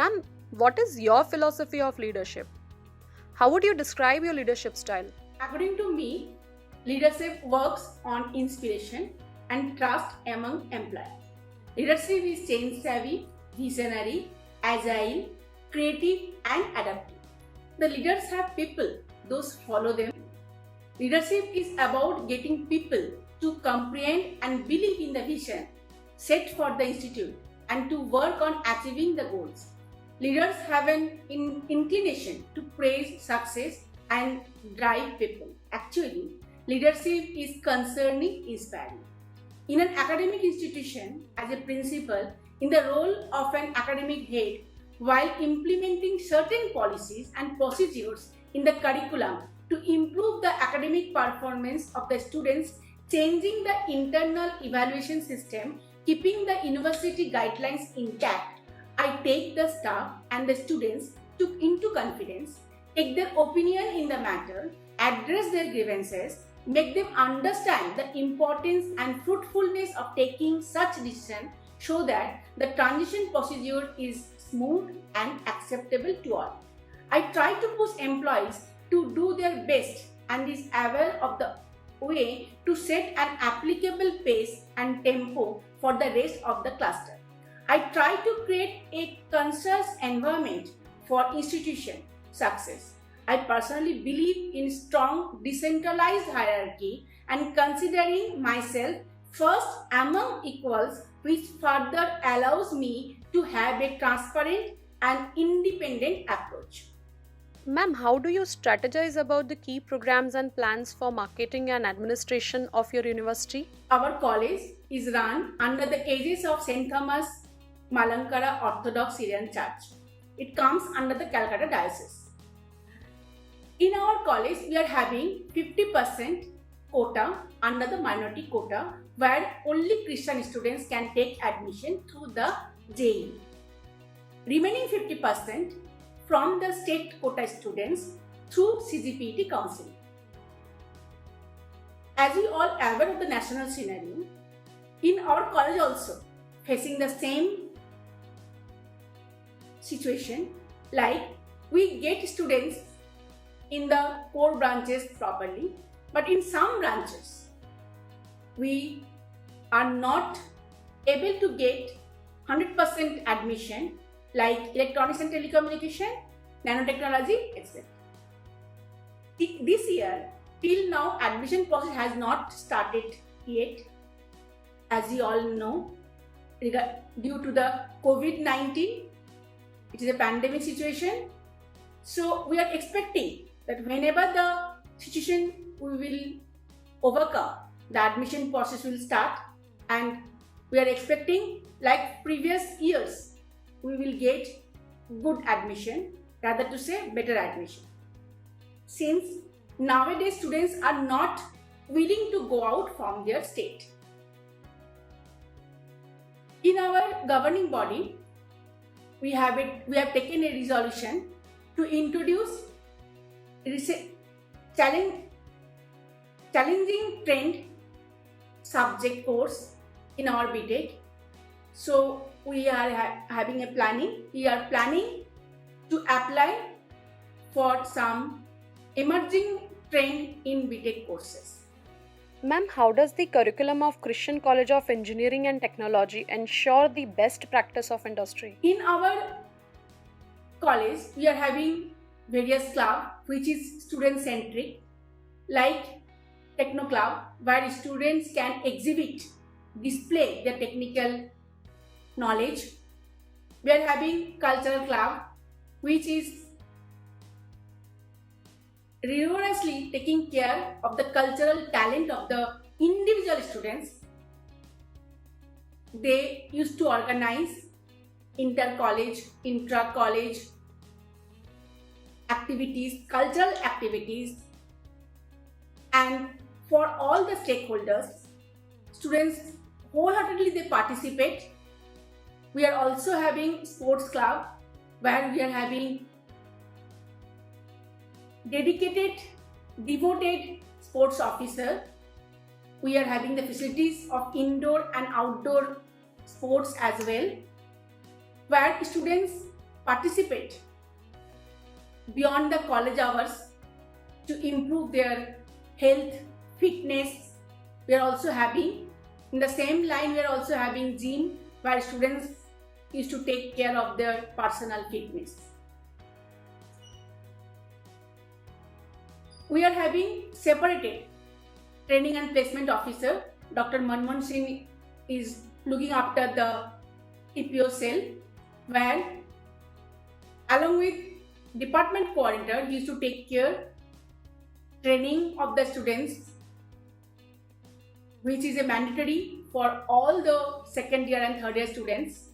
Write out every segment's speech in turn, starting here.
Ma'am, what is your philosophy of leadership? How would you describe your leadership style? According to me, leadership works on inspiration and trust among employees. Leadership is change savvy, visionary, agile, creative, and adaptive. The leaders have people, those follow them. Leadership is about getting people to comprehend and believe in the vision set for the institute and to work on achieving the goals. Leaders have an inclination to praise success and drive people. Actually, leadership is concerning inspiring. In an academic institution, as a principal, in the role of an academic head, while implementing certain policies and procedures in the curriculum to improve the academic performance of the students, changing the internal evaluation system, keeping the university guidelines intact, I take the staff and the students into confidence, take their opinion in the matter, address their grievances, make them understand the importance and fruitfulness of taking such decision so that the transition procedure is smooth and acceptable to all. I try to push employees to do their best and is aware of the way to set an applicable pace and tempo for the rest of the cluster. I try to create a conscious environment for institution success. I personally believe in strong decentralized hierarchy and considering myself first among equals, which further allows me to have a transparent and independent approach. Ma'am, how do you strategize about the key programs and plans for marketing and administration of your university? Our college is run under the aegis of St. Thomas Malankara Orthodox Syrian Church. It comes under the Calcutta Diocese. In our college, we are having 50% quota under the minority quota where only Christian students can take admission through the JE. Remaining 50% from the state quota students through CGPET counseling. As we all aware of the national scenario, in our college also facing the same situation, like we get students in the core branches properly, but in some branches we are not able to get 100% admission, like electronics and telecommunication, nanotechnology, etc. This year, till now, admission process has not started yet, as you all know, due to the COVID-19. It is a pandemic situation. So we are expecting that whenever the situation we will overcome, the admission process will start, and we are expecting, like previous years, we will get good admission, rather to say better admission. Since nowadays students are not willing to go out from their state. In our governing body, we have taken a resolution to introduce challenging trend subject course in our BTech. So we are having a planning. We are planning to apply for some emerging trend in BTech courses. Ma'am, how does the curriculum of Christian College of Engineering and Technology ensure the best practice of industry? In our college, we are having various clubs which is student centric, like Techno Club, where students can exhibit, display their technical knowledge. We are having Cultural Club, which is rigorously taking care of the cultural talent of the individual students. They used to organize inter-college, intra-college activities, cultural activities, and for all the stakeholders, students wholeheartedly they participate. We are also having sports club where we are having dedicated, devoted sports officer. We are having the facilities of indoor and outdoor sports as well, where students participate beyond the college hours to improve their health, fitness. We are also having, in the same line, we are also having gym where students used to take care of their personal fitness. We are having separated training and placement officer. Dr. Manmohan Singh is looking after the TPO cell, where along with department coordinator, he used to take care training of the students, which is a mandatory for all the second year and third year students.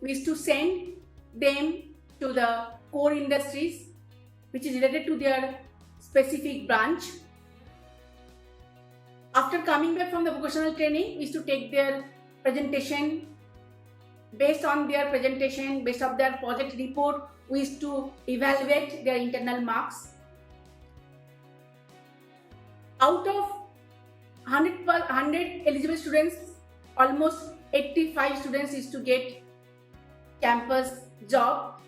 We used to send them to the core industries, which is related to their specific branch. After coming back from the vocational training, we used to take their presentation. Based on their presentation, based on their project report, we used to evaluate their internal marks. Out of 100 eligible students, almost 85 students used to get campus job.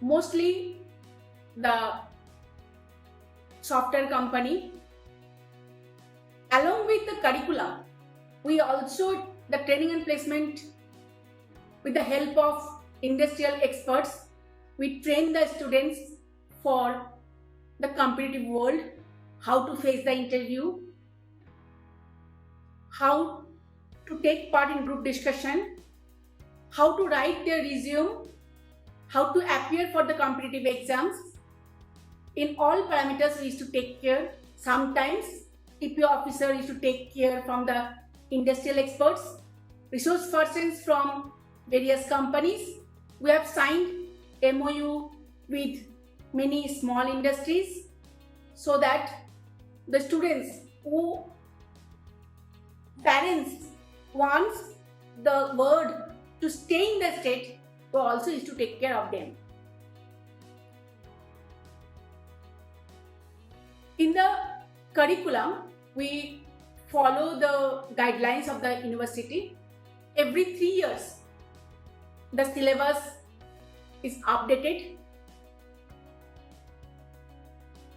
Mostly the software company. Along with the curriculum, we also, the training and placement, with the help of industrial experts, we train the students for the competitive world, how to face the interview, how to take part in group discussion, how to write their resume, how to appear for the competitive exams. In all parameters, we used to take care. Sometimes TPO officer used to take care from the industrial experts, resource persons from various companies. We have signed MOU with many small industries so that the students who parents wants the word to stay in the state, we also used to take care of them. In the curriculum, we follow the guidelines of the university. Every 3 years, the syllabus is updated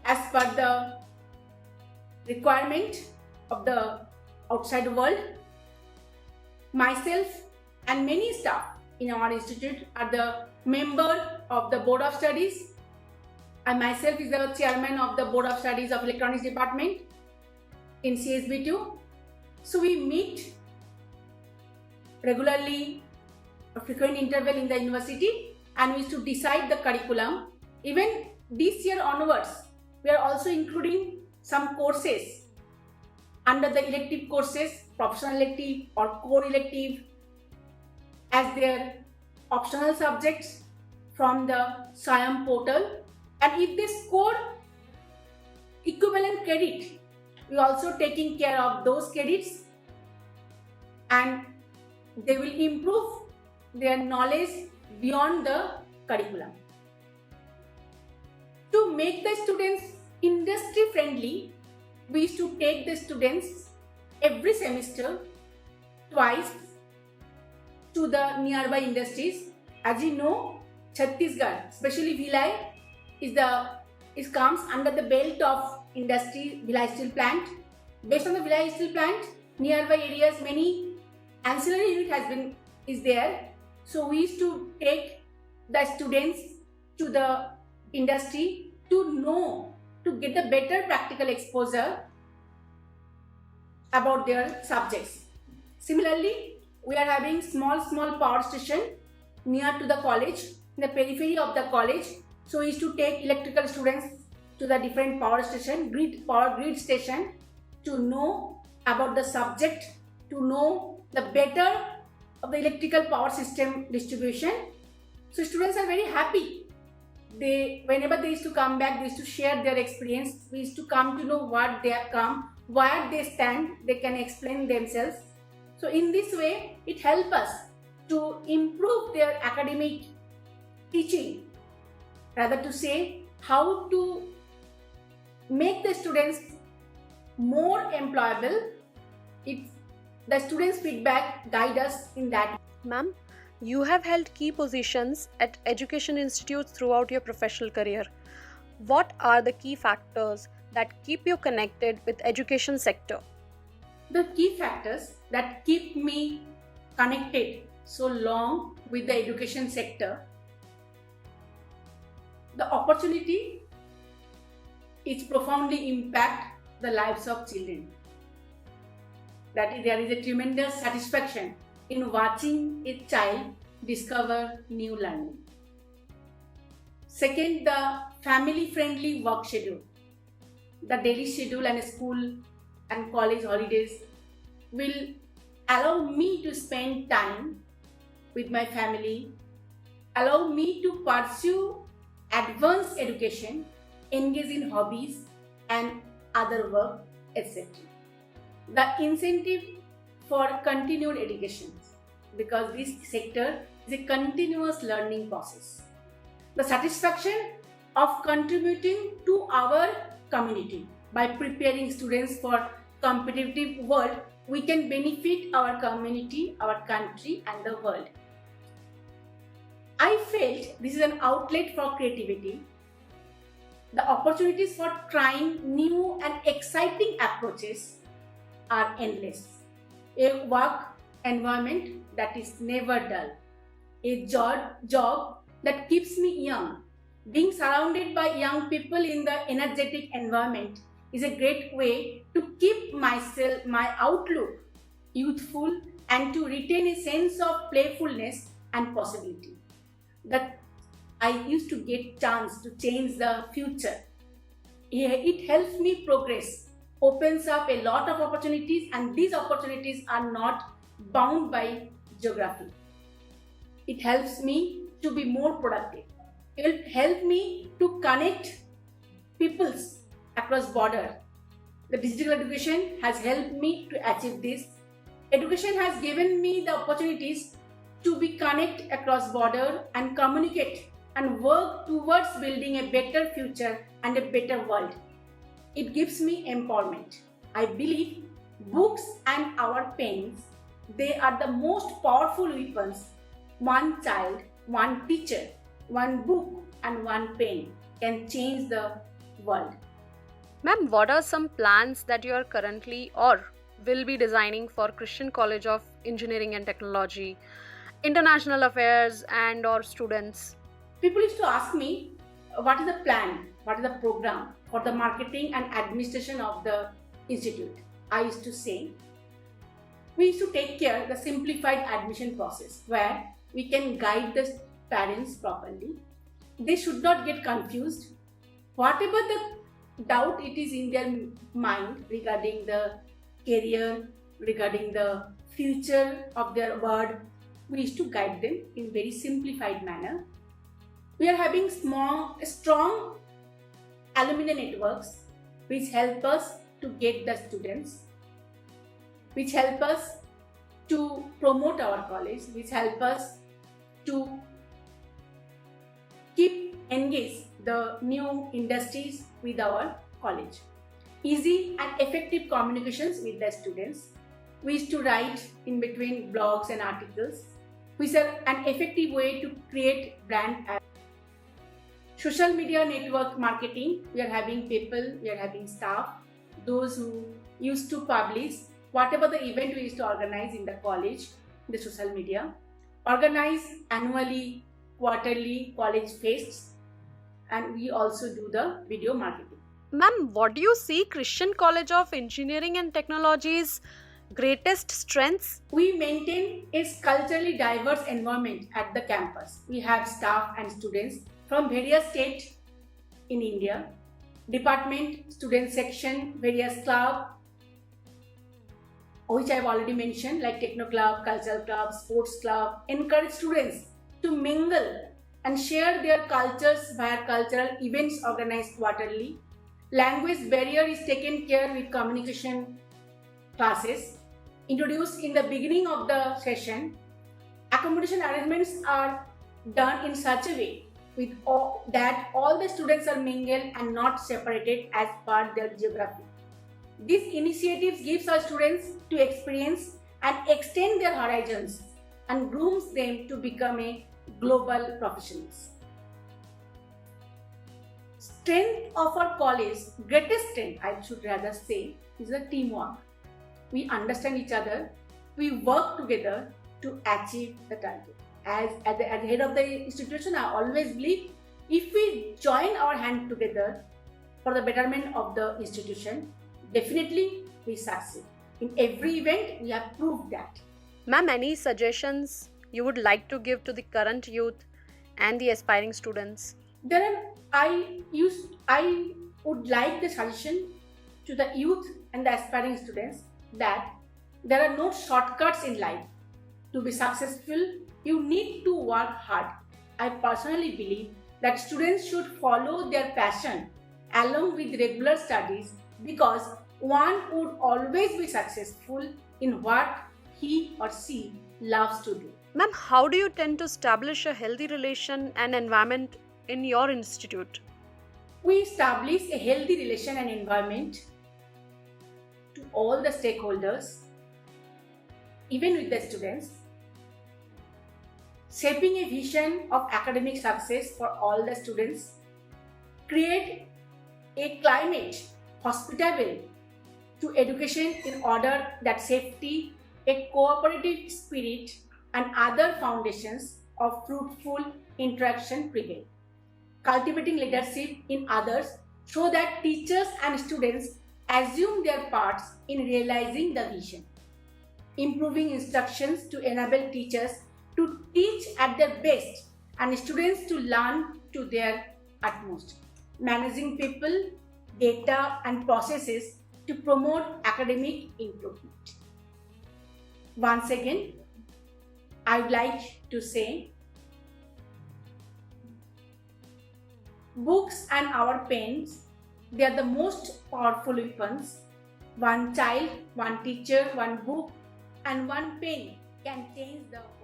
as per the requirement of the outside world. Myself and many staff in our institute are the member of the Board of Studies. I myself is the chairman of the Board of Studies of Electronics Department in CSB2. So we meet regularly, a frequent interval in the university, and we used to decide the curriculum. Even this year onwards, we are also including some courses under the elective courses, professional elective or core elective, as their optional subjects from the SIAM portal. And if they score equivalent credit, we are also taking care of those credits, and they will improve their knowledge beyond the curriculum. To make the students industry friendly, we used to take the students every semester twice to the nearby industries. As you know, Chhattisgarh, especially Bhilai, comes under the belt of industry, Bhilai Steel Plant. Based on the Bhilai Steel Plant, nearby areas, many ancillary unit is there. So we used to take the students to the industry to get the better practical exposure about their subjects. Similarly, we are having small power station near to the college, in the periphery of the college. So we used to take electrical students to the different power station, power grid station, to know about the subject, to know the better of the electrical power system distribution. So students are very happy. Whenever they used to come back, they used to share their experience. We used to come to know what they have come, where they stand, they can explain themselves. So in this way, it helps us to improve their academic teaching, rather to say how to make the students more employable. If the students' feedback guide us in that. Ma'am, You have held key positions at education institutes throughout your professional career. What are the key factors that keep you connected with education sector? The key factors that keep me connected so long with the education sector, the opportunity is profoundly impact the lives of children. That is, there is a tremendous satisfaction in watching a child discover new learning. Second, the family-friendly work schedule. The daily schedule and school and college holidays will allow me to spend time with my family, allow me to pursue advanced education, engage in hobbies and other work, etc. The incentive for continued education, because this sector is a continuous learning process. The satisfaction of contributing to our community by preparing students for competitive world, we can benefit our community, our country and the world. I felt this is an outlet for creativity. The opportunities for trying new and exciting approaches are endless. A work environment that is never dull. A job that keeps me young. Being surrounded by young people in the energetic environment is a great way to keep my outlook youthful and to retain a sense of playfulness and possibility. That I used to get chance to change the future. It helps me progress, opens up a lot of opportunities, and these opportunities are not bound by geography. It helps me to be more productive. It will help me to connect peoples across border. The digital education has helped me to achieve this. Education has given me the opportunities to be connect across border and communicate and work towards building a better future and a better world. It gives me empowerment. I believe books and our pens, they are the most powerful weapons. One child, one teacher, one book and one pen can change the world. Ma'am, what are some plans that you are currently or will be designing for Christian College of Engineering and Technology, international affairs and or students? People used to ask me, what is the plan, what is the program for the marketing and administration of the institute? I used to say, we used to take care the simplified admission process where we can guide the parents properly. They should not get confused. Whatever the doubt it is in their mind regarding the career, regarding the future of their word, we used to guide them in very simplified manner. We are having strong alumni networks which help us to get the students, which help us to promote our college, which help us to keep engaged the new industries with our college. Easy and effective communications with the students. We used to write in between blogs and articles, which are an effective way to create brand. Social media network marketing, we are having people, we are having staff, those who used to publish whatever the event we used to organize in the college, the social media, organize annually, quarterly college fests, and we also do the video marketing. Ma'am, what do you see Christian College of Engineering and Technology's greatest strengths? We maintain a culturally diverse environment at the campus. We have staff and students from various states in India, department, student section, various clubs, which I have already mentioned, like Techno Club, Cultural Club, Sports Club, encourage students to mingle and share their cultures via cultural events organized quarterly. Language barrier is taken care with communication classes introduced in the beginning of the session. Accommodation arrangements are done in such a way that all the students are mingled and not separated as per their geography. These initiatives gives our students to experience and extend their horizons and grooms them to become a global professionals. Strength of our college, greatest strength I should rather say, is the teamwork. We understand each other, we work together to achieve the target. As at the head of the institution, I always believe if we join our hand together for the betterment of the institution, definitely we succeed. In every event, we have proved that. Ma'am, any suggestions you would like to give to the current youth and the aspiring students? I would like the suggestion to the youth and the aspiring students that there are no shortcuts in life. To be successful, you need to work hard. I personally believe that students should follow their passion along with regular studies because one would always be successful in what he or she loves to do. Ma'am, how do you tend to establish a healthy relation and environment in your institute? We establish a healthy relation and environment to all the stakeholders, even with the students, shaping a vision of academic success for all the students, create a climate hospitable to education in order that safety, a cooperative spirit, and other foundations of fruitful interaction prevail. Cultivating leadership in others so that teachers and students assume their parts in realizing the vision. Improving instructions to enable teachers to teach at their best and students to learn to their utmost. Managing people, data, and processes to promote academic improvement. Once again, I would like to say, books and our pens, they are the most powerful weapons. One child, one teacher, one book, and one pen can change the world.